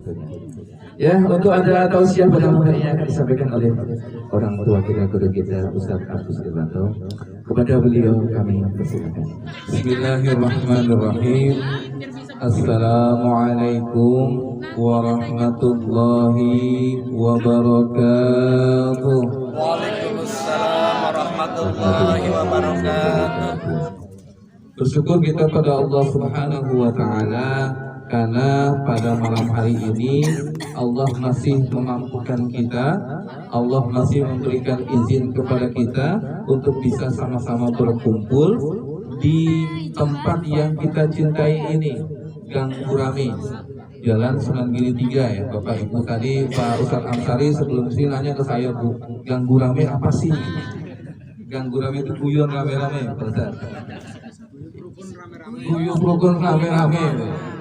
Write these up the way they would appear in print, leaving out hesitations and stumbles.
tentunya. Ya, untuk ada tausiah pada malam ini akan disampaikan oleh orang tua kita, guru kita, Ustaz Agus Irwanto. Kepada beliau kami persilakan. Bismillahirrahmanirrahim. Assalamualaikum warahmatullahi wabarakatuh. Waalaikumsalam warahmatullahi wabarakatuh. Bersyukur kita pada Allah Subhanahu wa Ta'ala karena pada malam hari ini Allah masih memampukan kita, Allah masih memberikan izin kepada kita untuk bisa sama-sama berkumpul di tempat yang kita cintai ini, Gang Gurame, Jalan Sunan Giri 3 ya Bapak Ibu. Tadi Pak Ustadz Amsari sebelum sini nanya ke saya, Bu, Gang Gurame apa sih? Gang Gurame itu guyon rame-rame, Pak Ustadz. Guyup rukun rame-rame.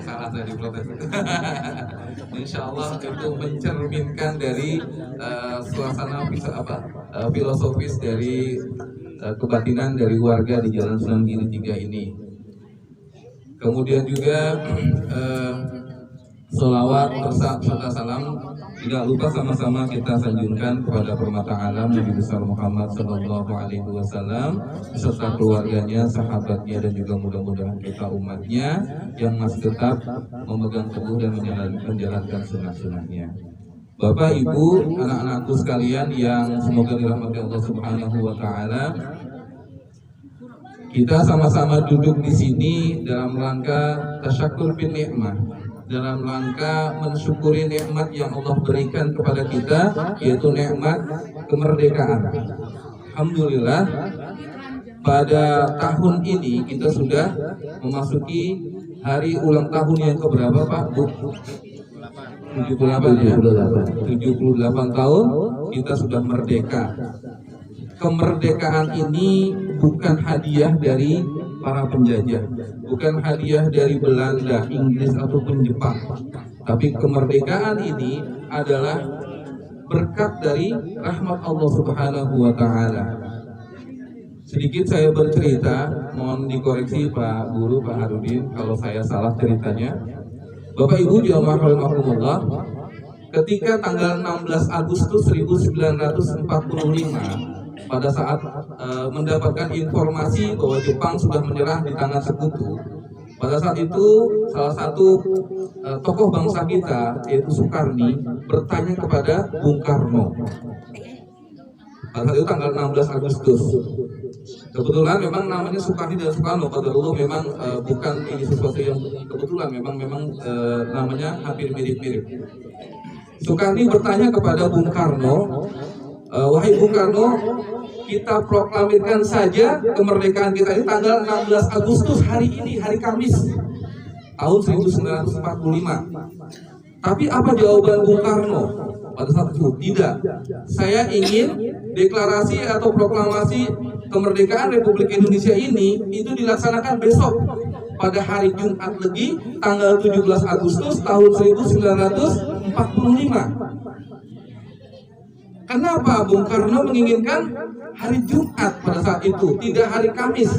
Salah saya diprotes. Insya Allah itu mencerminkan dari suasana filosofis dari kebatinan dari warga di Jalan Sunan Giri 3 ini. Kemudian juga sholawat serta salam tidak lupa sama-sama kita sanjungkan kepada permata alam Nabi besar Muhammad Sallallahu Alaihi Wasallam beserta keluarganya, sahabatnya, dan juga mudah-mudahan kita umatnya yang masih tetap memegang teguh dan menjalankan sunnah-sunnahnya. Bapak, Ibu, anak-anakku sekalian yang semoga dirahmati Allah Subhanahu Wa Taala, kita sama-sama duduk di sini dalam rangka tasyakur bin ni'mah, dalam rangka mensyukuri nikmat yang Allah berikan kepada kita, yaitu nikmat kemerdekaan. Alhamdulillah, pada tahun ini kita sudah memasuki hari ulang tahun yang keberapa, Pak? 78 tahun kita sudah merdeka. Kemerdekaan ini bukan hadiah dari para penjajah, bukan hadiah dari Belanda, Inggris, ataupun Jepang. Tapi kemerdekaan ini adalah berkat dari rahmat Allah Subhanahu wa Ta'ala. Sedikit saya bercerita, mohon dikoreksi Pak Guru, Pak Harudin kalau saya salah ceritanya. Bapak Ibu jamaah rahimakumullah, ketika tanggal 16 Agustus 1945, pada saat mendapatkan informasi bahwa Jepang sudah menyerah di tangan sekutu, pada saat itu salah satu tokoh bangsa kita, yaitu Soekarni, bertanya kepada Bung Karno. Pada saat itu tanggal 16 Agustus. Kebetulan memang namanya Soekarni dan Soekarno, pada dulu memang bukan ini sesuatu yang kebetulan, memang namanya hampir mirip-mirip. Soekarni bertanya kepada Bung Karno, wahai Bung Karno, kita proklamirkan saja kemerdekaan kita ini tanggal 16 Agustus, hari ini, hari Kamis, tahun 1945. Tapi apa jawaban Bung Karno pada saat itu? Tidak, saya ingin deklarasi atau proklamasi kemerdekaan Republik Indonesia ini itu dilaksanakan besok pada hari Jumat Legi, tanggal 17 Agustus tahun 1945. Kenapa Bung Karno menginginkan hari Jumat pada saat itu, tidak hari Kamis?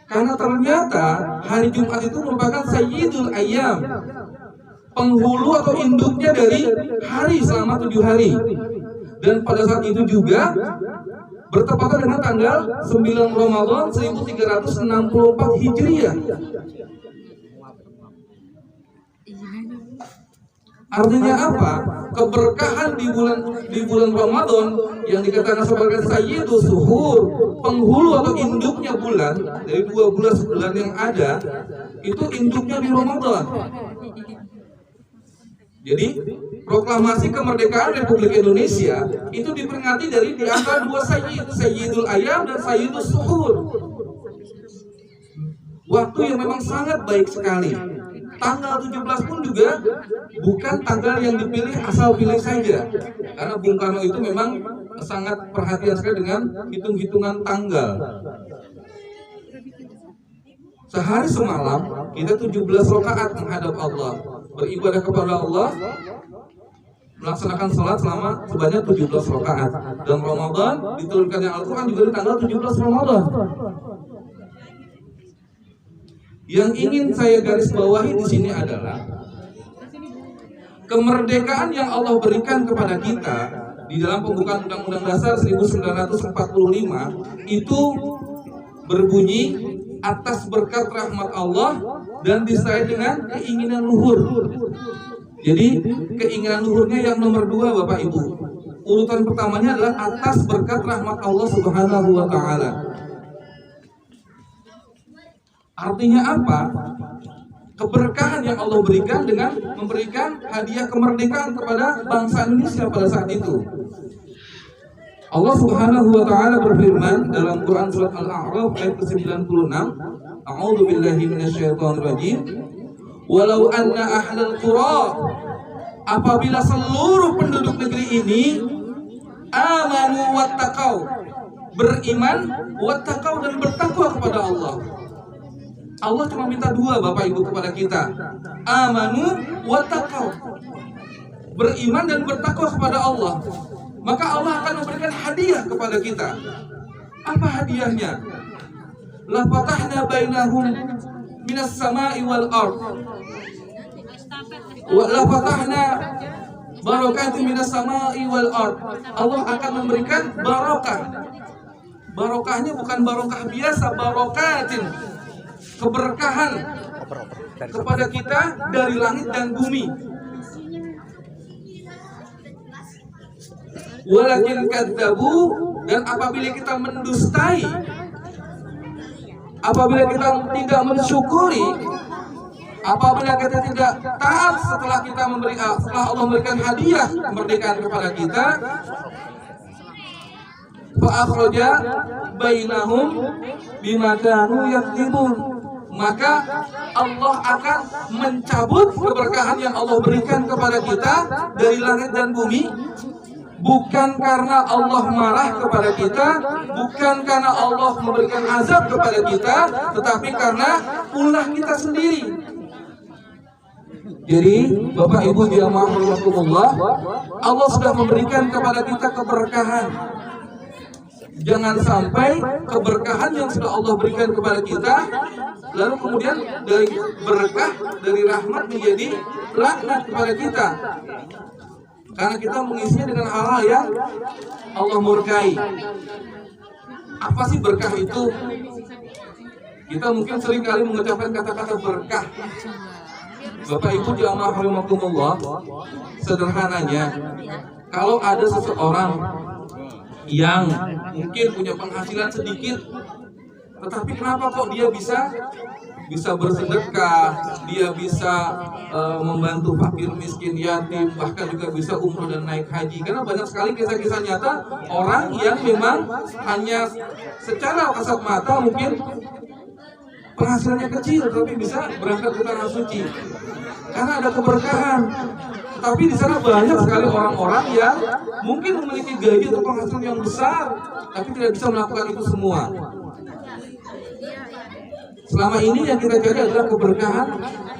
Karena ternyata hari Jumat itu merupakan Sayyidul Ayyam, penghulu atau induknya dari hari selama 7 hari. Dan pada saat itu juga bertepatan dengan tanggal 9 Ramadan 1364 Hijriah. Artinya apa? Keberkahan di bulan Ramadan yang dikatakan sebagai Sayyidus Suhur, penghulu atau induknya bulan, dari 12 bulan yang ada, itu induknya di Ramadan. Jadi proklamasi kemerdekaan Republik Indonesia itu diperingati dari di antara dua Sayyid, Sayyidul Ayyam dan Sayyidus Suhur. Waktu yang memang sangat baik sekali. Tanggal 17 pun juga bukan tanggal yang dipilih asal pilih saja, karena Bung Karno itu memang sangat perhatian sekali dengan hitung-hitungan tanggal. Sehari semalam kita 17 rakaat menghadap Allah, beribadah kepada Allah, melaksanakan sholat selama sebanyak 17 rakaat. Dan Ramadan diturunkannya Al-Quran juga di tanggal 17 Ramadan. Yang ingin saya garis bawahi di sini adalah kemerdekaan yang Allah berikan kepada kita di dalam pembukaan Undang-Undang Dasar 1945 itu berbunyi atas berkat rahmat Allah dan disertai dengan keinginan luhur. Jadi keinginan luhurnya yang nomor 2 Bapak Ibu. Urutan pertamanya adalah atas berkat rahmat Allah Subhanahu wa Ta'ala. Artinya apa? Keberkahan yang Allah berikan dengan memberikan hadiah kemerdekaan kepada bangsa Indonesia pada saat itu. Allah Subhanahu wa Ta'ala berfirman dalam Quran surat Al-A'raf ayat ke-96, A'udzu billahi minasyaitonir rajim. Walau anna ahlal qura, apabila seluruh penduduk negeri ini amanu wattaqau, beriman, wattaqau dan bertakwa kepada Allah. Allah cuma minta 2 Bapak Ibu kepada kita. Amanu wattaqau, beriman dan bertakwa kepada Allah. Maka Allah akan memberikan hadiah kepada kita. Apa hadiahnya? La fatahna bainahum minas sama'i wal ard. Wa la fatahna barakatin minas sama'i wal ard. Allah akan memberikan barokah. Barokahnya bukan barokah biasa, barokatin, keberkahan kepada kita dari langit dan bumi. Walakin kadzabu, dan apabila kita mendustai, apabila kita tidak mensyukuri, apabila kita tidak taat setelah Allah memberikan hadiah kemerdekaan kepada kita, fa akhraja bainahum bima kanu yakdzibun, maka Allah akan mencabut keberkahan yang Allah berikan kepada kita dari langit dan bumi. Bukan karena Allah marah kepada kita, bukan karena Allah memberikan azab kepada kita, tetapi karena ulah kita sendiri. Jadi Bapak Ibu jamaah rahimakumullah, Allah sudah memberikan kepada kita keberkahan. Jangan sampai keberkahan yang sudah Allah berikan kepada kita lalu kemudian dari berkah, dari rahmat menjadi laknat kepada kita. Karena kita mengisinya dengan hal-hal yang Allah murkai. Apa sih berkah itu? Kita mungkin sering kali mengucapkan kata-kata berkah. Bapak Ibu jamaah rahimakumullah, sederhananya, kalau ada seseorang yang mungkin punya penghasilan sedikit, tetapi kenapa kok dia bisa bersedekah, dia bisa membantu fakir miskin yatim, bahkan juga bisa umroh dan naik haji. Karena banyak sekali kisah-kisah nyata orang yang memang hanya secara kasat mata mungkin penghasilannya kecil, tapi bisa berangkat ke tanah suci karena ada keberkahan. Tapi di sana banyak sekali orang-orang yang mungkin memiliki gaji atau penghasilan yang besar, tapi tidak bisa melakukan itu semua. Selama ini yang kita cari adalah keberkahan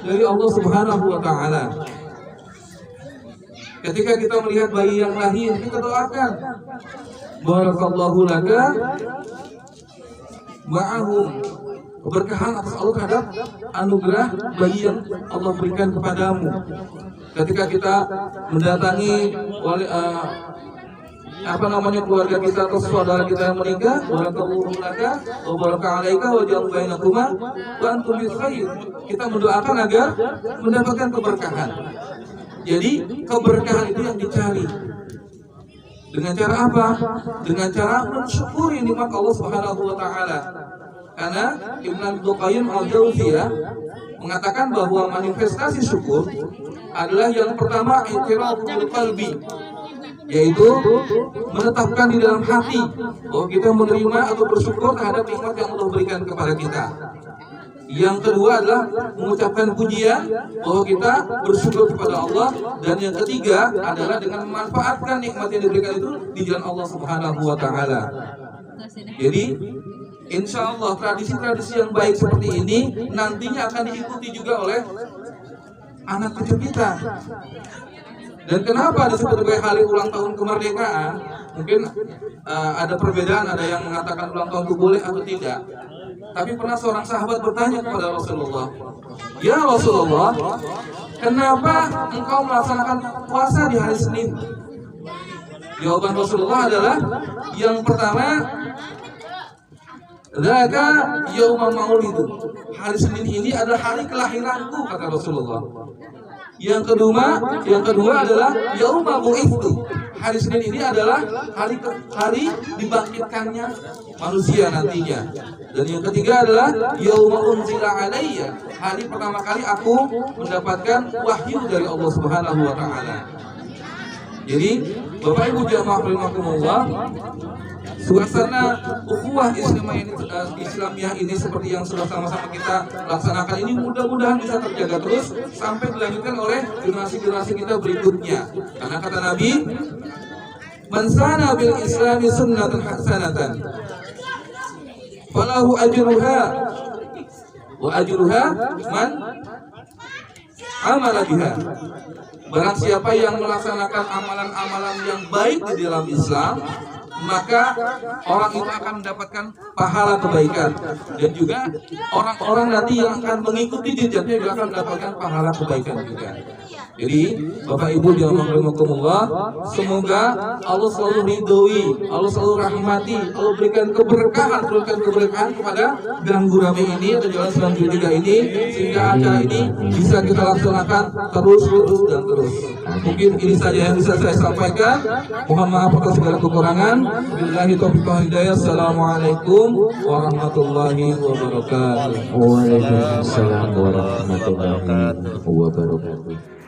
dari Allah Subhanahu wa Ta'ala. Ketika kita melihat bayi yang lahir, kita doakan, barakallahu laka ma'ahum, keberkahan atas Allah terhadap anugerah bayi yang Allah berikan kepadamu. Ketika kita mendatangi keluarga kita atau saudara kita yang meninggal, barakallahu laka wa baraka alaika wa ja'al bainakuma wa antum bi khair. Kita mendoakan agar mendapatkan keberkahan. Jadi keberkahan itu yang dicari. Dengan cara apa? Dengan cara mensyukuri nikmat Allah Subhanahu wa Ta'ala. Karena Ibnu Qayyim al-Jauziyah mengatakan bahwa manifestasi syukur adalah yang pertama i'tiraful qalbi, yaitu menetapkan di dalam hati bahwa kita menerima atau bersyukur terhadap nikmat yang Allah berikan kepada kita. Yang kedua adalah mengucapkan pujian bahwa kita bersyukur kepada Allah, dan yang ketiga adalah dengan memanfaatkan nikmat yang diberikan itu di jalan Allah Subhanahu wa Ta'ala. Jadi insya Allah tradisi-tradisi yang baik seperti ini nantinya akan diikuti juga oleh anak cucu kita. Dan kenapa disebut sebagai hari ulang tahun kemerdekaan? Mungkin ada perbedaan, ada yang mengatakan ulang tahun itu boleh atau tidak. Tapi pernah seorang sahabat bertanya kepada Rasulullah, "Ya Rasulullah, kenapa engkau melaksanakan puasa di hari Senin? Jawaban Rasulullah adalah yang pertama, "Dzaka yauma maulidu." Hari Senin ini adalah hari kelahiranku, kata Rasulullah. Yang kedua adalah yauma bu'itsu. Hari Senin ini adalah hari dibangkitkannya manusia nantinya. Dan yang ketiga adalah yauma unzila alayya. Hari pertama kali aku mendapatkan wahyu dari Allah Subhanahu wa taala. Jadi, Bapak Ibu jamaah rahimakumullah, suasana ukhuwah Islamiyah ini seperti yang sudah sama-sama kita laksanakan ini mudah-mudahan bisa terjaga terus sampai dilanjutkan oleh generasi-generasi kita berikutnya. Karena kata Nabi, "Man sana bil Islami sunnatan hasanatan falahu ajruha wa ajruha man amala biha." Barang siapa yang melaksanakan amalan-amalan yang baik di dalam Islam, maka orang itu akan mendapatkan pahala kebaikan, dan juga orang-orang nanti yang akan mengikuti jejaknya juga akan mendapatkan pahala kebaikan juga. Jadi Bapak Ibu rahimakumullah, semoga Allah selalu ridhoi, Allah selalu rahmati, Allah berikan keberkahan kepada Gang Gurame ini atau Jalan Sunan Kudus ini, sehingga acara ini bisa kita laksanakan terus. Mungkin ini saja yang bisa saya sampaikan. Mohon maaf atas segala kekurangan. Billahi taufiq wal hidayah. Assalamualaikum warahmatullahi wabarakatuh. Waalaikumsalam warahmatullahi wabarakatuh.